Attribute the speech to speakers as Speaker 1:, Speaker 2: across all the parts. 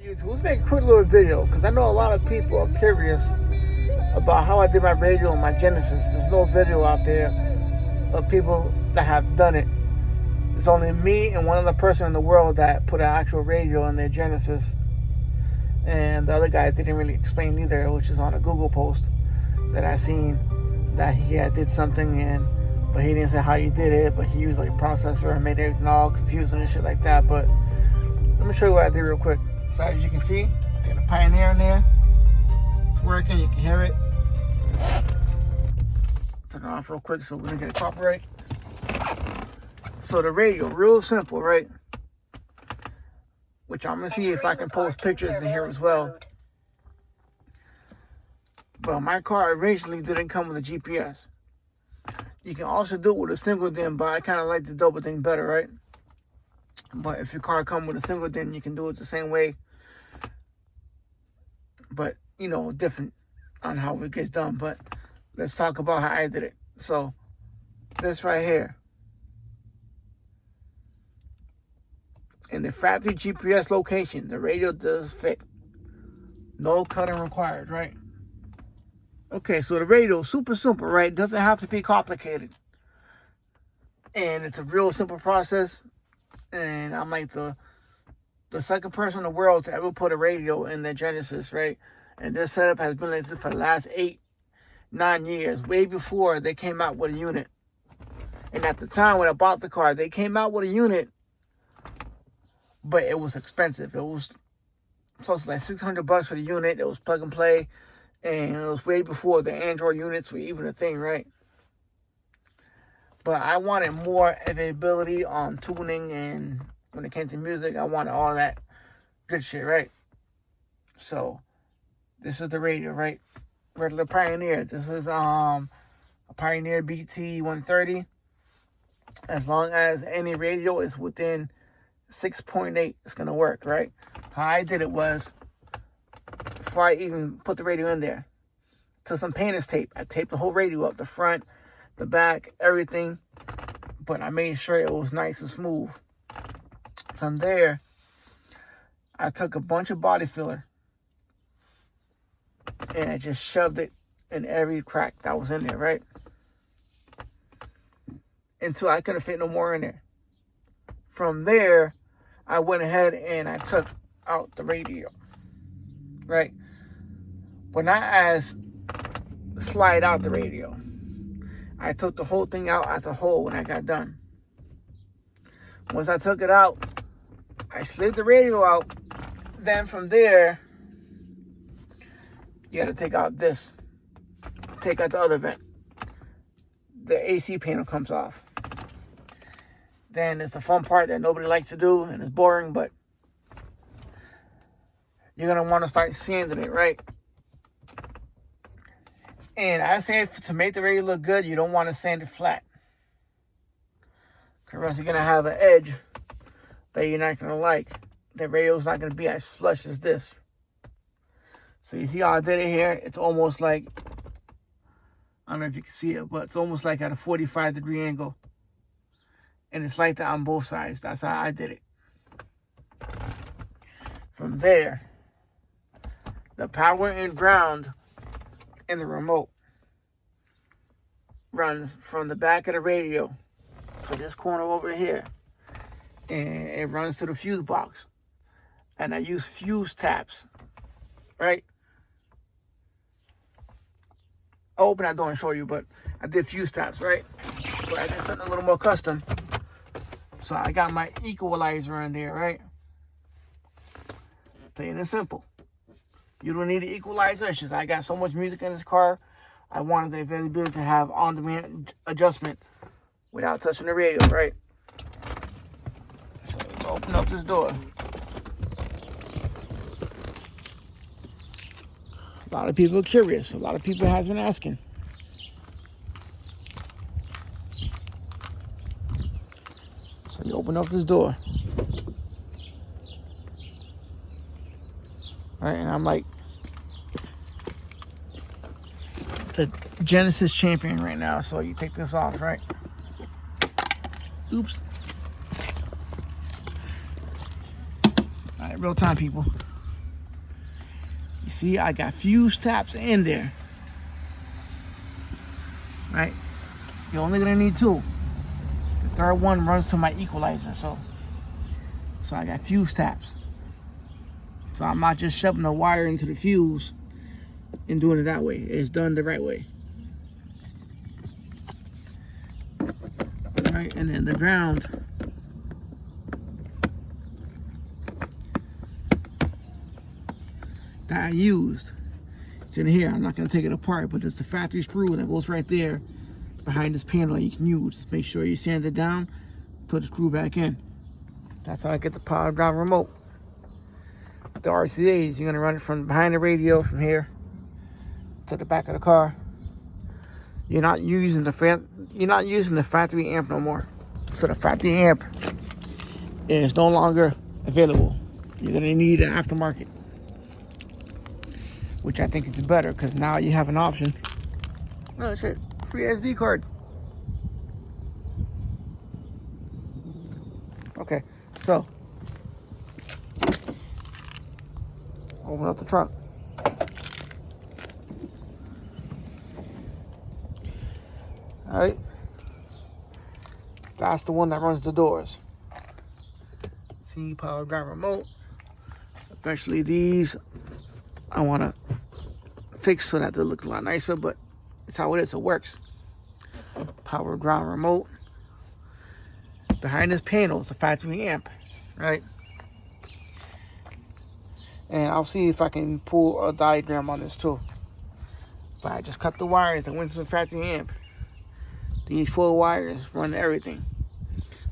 Speaker 1: YouTube. Let's make a quick little video because I know a lot of people are curious about how I did my radio and my Genesis. There's no video out there of people that have done it. It's only me and one other person in the world that put an actual radio in their Genesis. And the other guy didn't really explain either, which is on a Google post that I seen that he did something but he didn't say how he did it, but he used like a processor and made everything all confusing and shit like that. But let me show you what I did real quick. So as you can see, I got a Pioneer in there. It's working, you can hear it. Turn it off real quick so we don't get a copyright. So the radio, real simple, right? Which I'm gonna see if I can post pictures in here as well. But my car originally didn't come with a GPS. You can also do it with a single DIN, but I kind of like the double DIN better, right? But if your car comes with a single DIN, you can do it the same way. But, you know, different on how it gets done. But let's talk about how I did it. So, this right here. In the factory GPS location, the radio does fit. No cutting required, right? Okay, so the radio is super simple, right? It doesn't have to be complicated. And it's a real simple process. And I'm like the second person in the world to ever put a radio in their Genesis, right? And this setup has been like this for the last 8-9 years, way before they came out with a unit. And at the time when I bought the car, they came out with a unit, but it was expensive. It was close to like $600 for the unit. It was plug and play. And it was way before the Android units were even a thing, right? But I wanted more availability on tuning, and when it came to music, I wanted all that good shit, right? So, this is the radio, right? Regular Pioneer. This is a Pioneer BT 130. As long as any radio is within 6.8, it's going to work, right? How I did it was, before I even put the radio in there, took some painter's tape. I taped the whole radio up, the front, the back, everything. But I made sure it was nice and smooth. From there, I took a bunch of body filler and I just shoved it in every crack that was in there, right? Until I couldn't fit no more in there. From there, I went ahead and I took out the radio, right? But not as slide out the radio. I took the whole thing out as a whole when I got done. Once I took it out, I slid the radio out. Then from there, you got to take out this. Take out the other vent. The AC panel comes off. Then it's the fun part that nobody likes to do, and it's boring, but you're going to want to start sanding it, right? And I say to make the radio look good, you don't want to sand it flat. Because else you're going to have an edge that you're not going to like. The radio's not going to be as flush as this. So you see how I did it here? It's almost like, I don't know if you can see it, but it's almost like at a 45-degree angle. And it's like that on both sides. That's how I did it. From there, the power and ground in the remote runs from the back of the radio to this corner over here, and it runs to the fuse box. And I use fuse taps, right? I'll open that door and show you, but I did fuse taps, right? But I did something a little more custom. So I got my equalizer in there, right? Plain and simple. You don't need an equalizer. It's just I got so much music in this car. I wanted the availability to have on-demand adjustment without touching the radio, right? So let's open up this door. A lot of people are curious. A lot of people have been asking. So you open up this door. Right, and I'm like the Genesis champion right now. So you take this off, right? Oops. All right, real time, people. You see, I got fuse taps in there. Right? You're only gonna need 2. The third one runs to my equalizer, so I got fuse taps. So I'm not just shoving the wire into the fuse and doing it that way. It's done the right way. Right, and then the ground that I used, it's in here. I'm not gonna take it apart, but it's the factory screw that goes right there behind this panel you can use. Just make sure you sand it down, put the screw back in. That's how I get the power drive remote. The RCAs, you're gonna run it from behind the radio from here to the back of the car. You're not using the factory amp no more. So the factory amp is no longer available. You're gonna need an aftermarket, which I think is better because now you have an option. Oh shit, free SD card. Okay, so open up the trunk. All right, that's the one that runs the doors. See, power drive remote. Especially these, I want to fix so that they look a lot nicer, but it's how it is. It works. Power drive remote. Behind this panel is the factory amp, right? And I'll see if I can pull a diagram on this too. But I just cut the wires that went to the factory amp. These 4 wires run everything.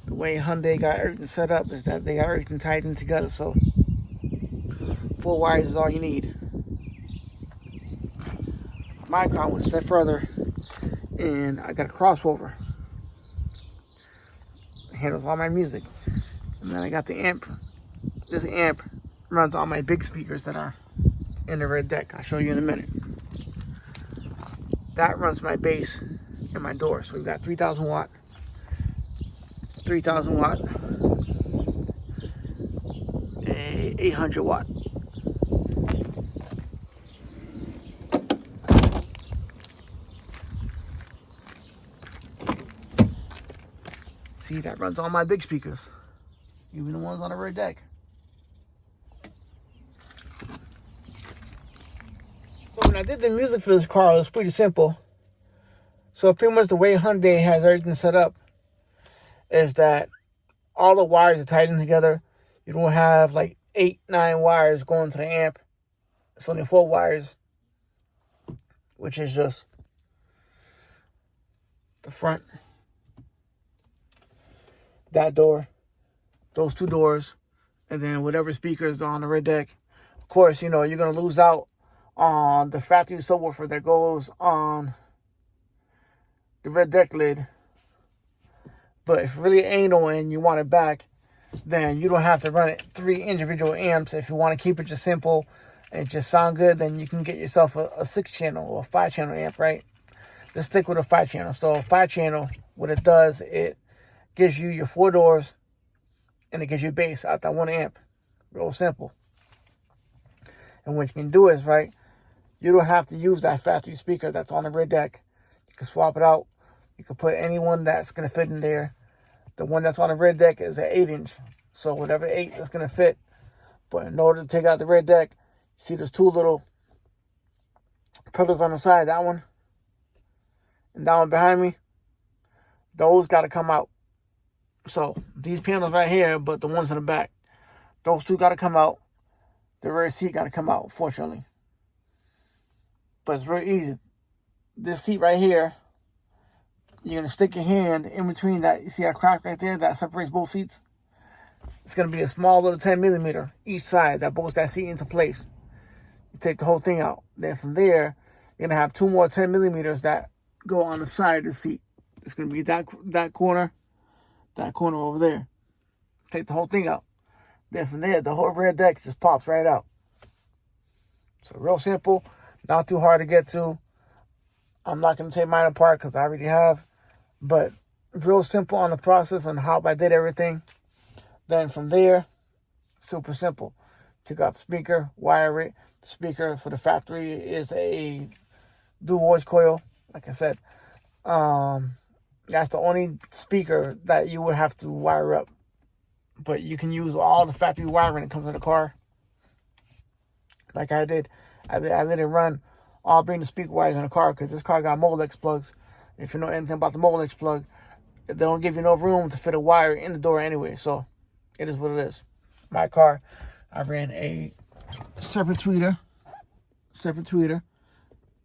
Speaker 1: The way Hyundai got everything set up is that they got everything tied in together, so 4 wires is all you need. My car went a step further, and I got a crossover. It handles all my music. And then I got the amp. This amp runs all my big speakers that are in the red deck. I'll show you in a minute. That runs my bass and my door. So we've got 3,000 watt, 3,000 watt, 800 watt. See, that runs all my big speakers, even the ones on the rear deck. So when I did the music for this car, it was pretty simple. So pretty much the way Hyundai has everything set up is that all the wires are tied in together. You don't have like 8, 9 wires going to the amp. It's only 4 wires, which is just the front, that door, those 2 doors, and then whatever speakers are on the rear deck. Of course, you know, you're going to lose out on the factory subwoofer that goes on the rear deck lid. But if really anal and you want it back, then you don't have to run it 3 individual amps. If you want to keep it just simple and just sound good, then you can get yourself a 6-channel or a 5-channel amp, right? Just stick with a 5-channel. So a 5-channel, what it does, it gives you your 4 doors and it gives you bass out that 1 amp. Real simple. And what you can do is, right, you don't have to use that factory speaker that's on the rear deck. You can swap it out. You can put any one that's going to fit in there. The one that's on the rear deck is an 8-inch. So whatever 8 is going to fit. But in order to take out the rear deck, you see there's 2 little pillars on the side. That one and that one behind me. Those got to come out. So these panels right here, but the ones in the back, those 2 got to come out. The rear seat got to come out, fortunately. But it's very easy. This seat right here, you're going to stick your hand in between that. You see that crack right there that separates both seats? It's going to be a small little 10 millimeter each side that bolts that seat into place. You take the whole thing out. Then from there, you're going to have 2 more 10 millimeters that go on the side of the seat. It's going to be that corner over there. Take the whole thing out. Then from there, the whole rear deck just pops right out. So real simple, not too hard to get to. I'm not going to take mine apart because I already have. But real simple on the process and how I did everything. Then from there, super simple. Take out the speaker, wire it. The speaker for the factory is a dual voice coil. Like I said, that's the only speaker that you would have to wire up. But you can use all the factory wiring that comes in the car. Like I did. I didn't run all bring the speaker wires in the car because this car got Molex plugs. If you know anything about the Molex plug, they don't give you no room to fit a wire in the door anyway. So it is what it is. My car, I ran a separate tweeter,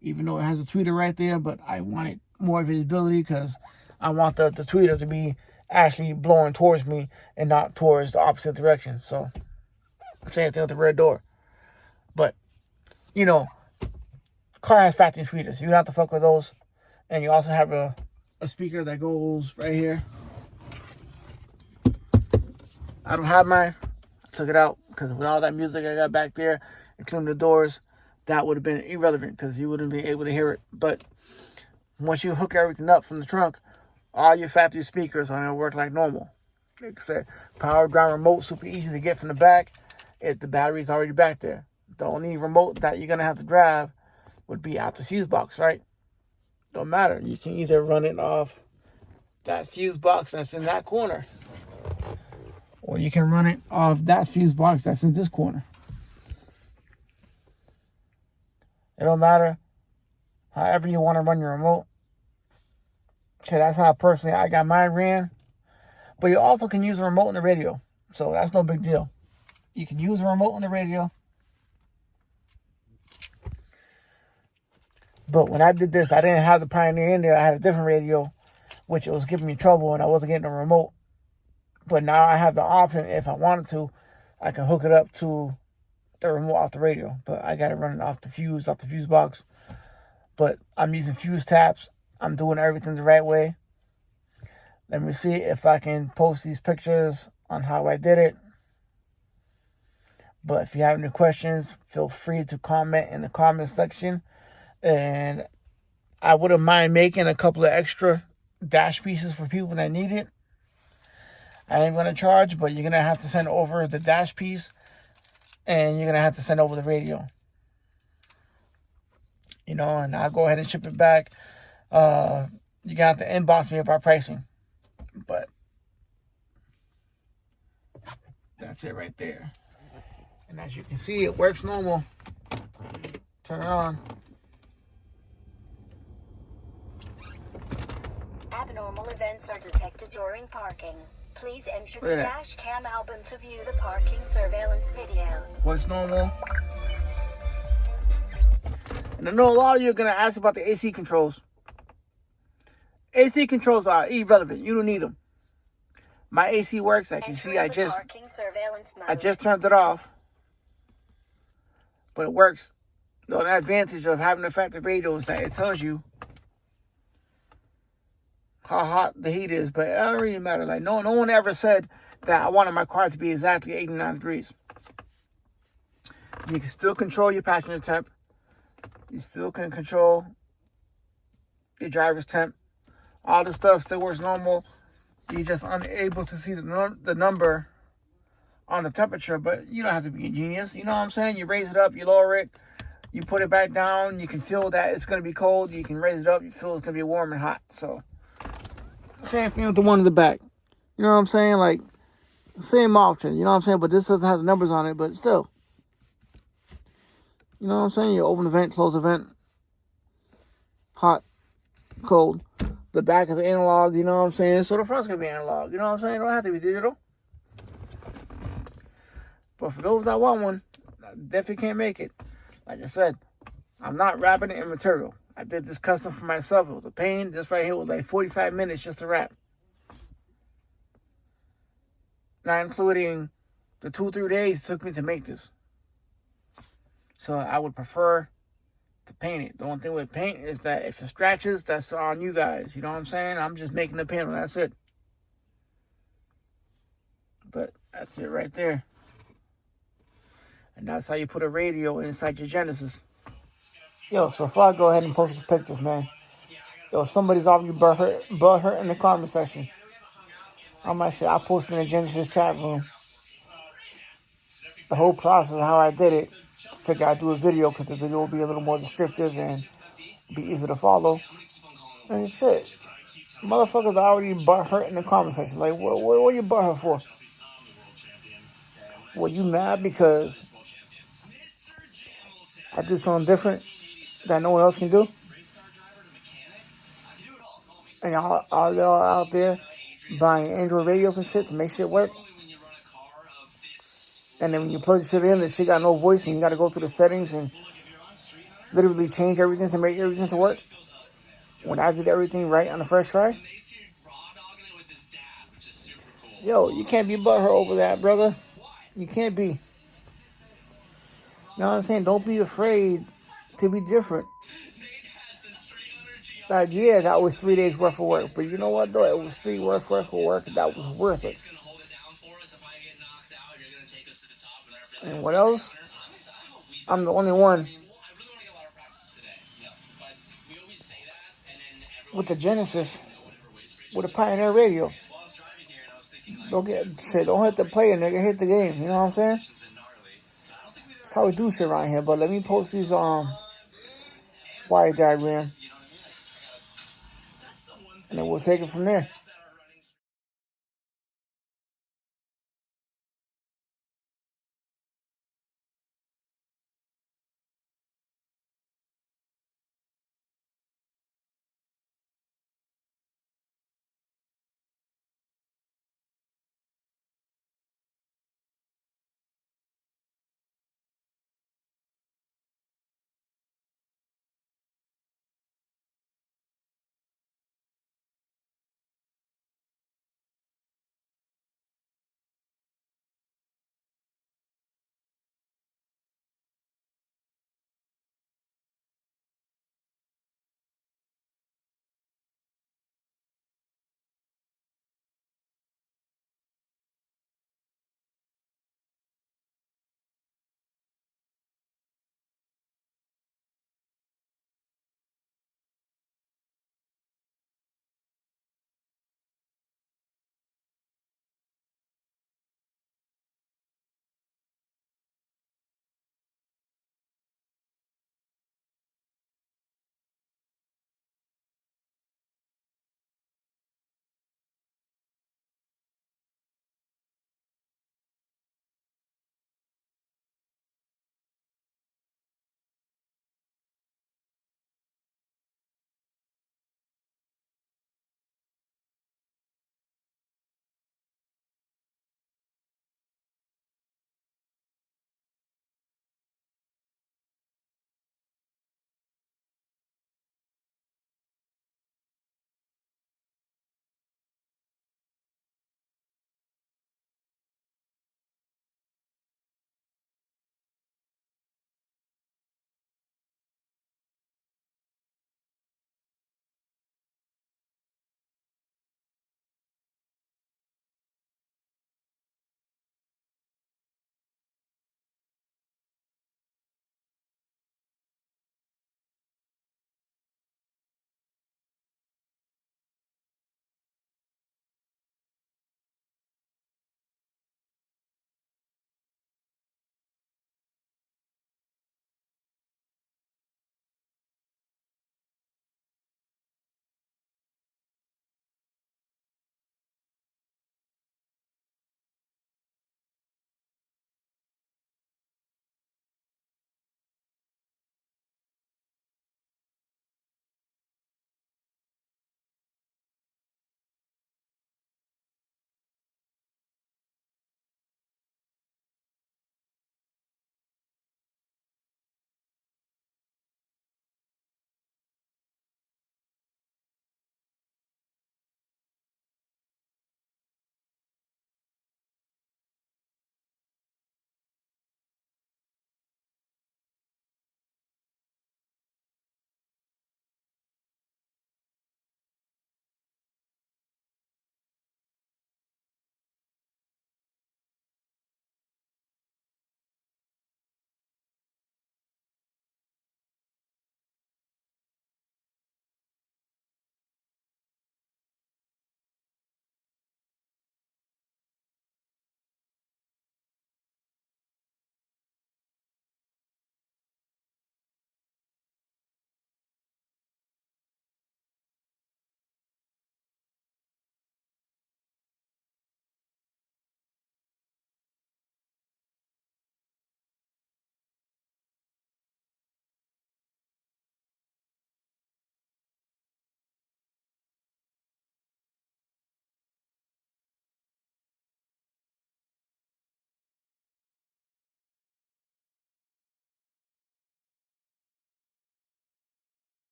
Speaker 1: even though it has a tweeter right there, but I wanted more visibility because I want the tweeter to be actually blowing towards me and not towards the opposite direction. So same thing with the rear door. But, you know, car has factory tweeters. You don't have to fuck with those. And you also have a speaker that goes right here. I don't have mine. I took it out because with all that music I got back there, including the doors, that would have been irrelevant because you wouldn't be able to hear it. But once you hook everything up from the trunk, all your factory speakers are going to work like normal. Like I said, power ground remote, super easy to get from the back if the battery's already back there. The only remote that you're going to have to drive would be out the fuse box, right? Don't matter. You can either run it off that fuse box that's in that corner, or you can run it off that fuse box that's in this corner. It don't matter. However you want to run your remote. Okay, that's how personally I got mine ran. But you also can use a remote and the radio. So that's no big deal. You can use a remote and the radio. But when I did this, I didn't have the Pioneer in there. I had a different radio, which it was giving me trouble and I wasn't getting a remote. But now I have the option, if I wanted to, I can hook it up to the remote off the radio. But I got to run it off the fuse box. But I'm using fuse taps. I'm doing everything the right way. Let me see if I can post these pictures on how I did it. But if you have any questions, feel free to comment in the comment section. And I wouldn't mind making a couple of extra dash pieces for people that need it. I ain't going to charge, but you're going to have to send over the dash piece. And you're going to have to send over the radio. You know, and I'll go ahead and ship it back. You're going to have to inbox me about pricing. But that's it right there. And as you can see, it works normal. Turn it on.
Speaker 2: Abnormal events are detected during parking. Please enter the dash cam album to view the parking surveillance video.
Speaker 1: Works normal. And I know a lot of you are going to ask about the AC controls. AC controls are irrelevant. You don't need them. My AC works. I can see I just turned it off. But it works. The advantage of having a factory radio is that it tells you how hot the heat is, but it don't really matter. Like no one ever said that I wanted my car to be exactly 89 degrees. You can still control your passenger temp. You still can control your driver's temp. All the stuff still works normal. You're just unable to see the number on the temperature, but you don't have to be a genius. You know what I'm saying? You raise it up, you lower it, you put it back down. You can feel that it's going to be cold. You can raise it up. You feel it's going to be warm and hot. So same thing with the one in the back. You know what I'm saying? Like, same option. You know what I'm saying? But this doesn't have the numbers on it, but still. You know what I'm saying? You open the vent, close the vent. Hot, cold. The back is analog, you know what I'm saying? So the front's going to be analog. You know what I'm saying? It don't have to be digital. But for those that want one, I definitely can't make it. Like I said, I'm not wrapping it in material. I did this custom for myself. It was a pain. This right here was like 45 minutes just to wrap. Not including the 2-3 days it took me to make this. So I would prefer to paint it. The only thing with paint is that if it scratches, that's on you guys. You know what I'm saying? I'm just making the panel. That's it. But that's it right there. And that's how you put a radio inside your Genesis. Yo, so if I go ahead and post the pictures, man. Yo, somebody's off you butt hurt in the comment section. On my shit, I posted in the Genesis chat room. the whole process of how I did it. Figured I'd do a video because the video will be a little more descriptive and be easy to follow. And shit, motherfuckers already butt hurt in the comment section. Like, what you butt hurt for? Well, you mad because I do something different that no one else can do? And y'all out there buying Android radios and shit to make shit work? And then when you plug the shit in, the shit got no voice and you gotta go through the settings and literally change everything to make everything to work? When I did everything right on the first try? Yo, you can't be butthurt over that, brother. You can't be. You know what I'm saying? Don't be afraid to be different. Like, yeah, that was 3 days worth of work. But you know what, though? It was 3 worth of work that was worth it. And what else? I'm the only one with the Genesis, with a Pioneer radio. Don't hit the play, nigga. Hit the game. You know what I'm saying? That's how we do shit around here. But let me post these wire diagram, and then we'll take it from there.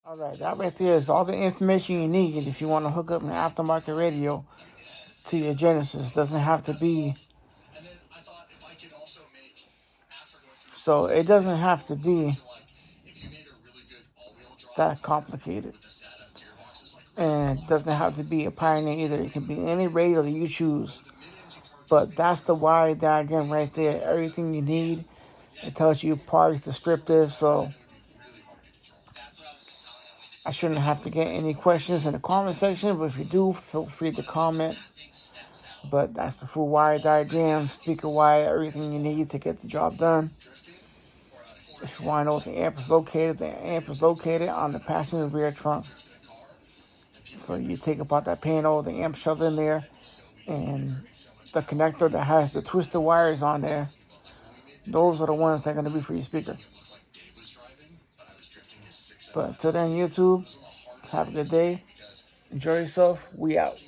Speaker 1: All right, that right there is all the information you need if you want to hook up an aftermarket radio to your Genesis. Doesn't have to be. So it doesn't have to be that complicated. And it doesn't have to be a Pioneer either. It can be any radio that you choose. But that's the wire diagram right there. Everything you need. It tells you parts, descriptive. So I shouldn't have to get any questions in the comment section. But if you do, feel free to comment. But that's the full wire diagram, speaker wire, everything you need to get the job done. If you want to know what the amp is located on the passenger rear trunk. So you take apart that panel, the amp shoved in there, and the connector that has the twisted wires on there. Those are the ones that are going to be for your speaker. But until then, YouTube, have a good day. Enjoy yourself. We out.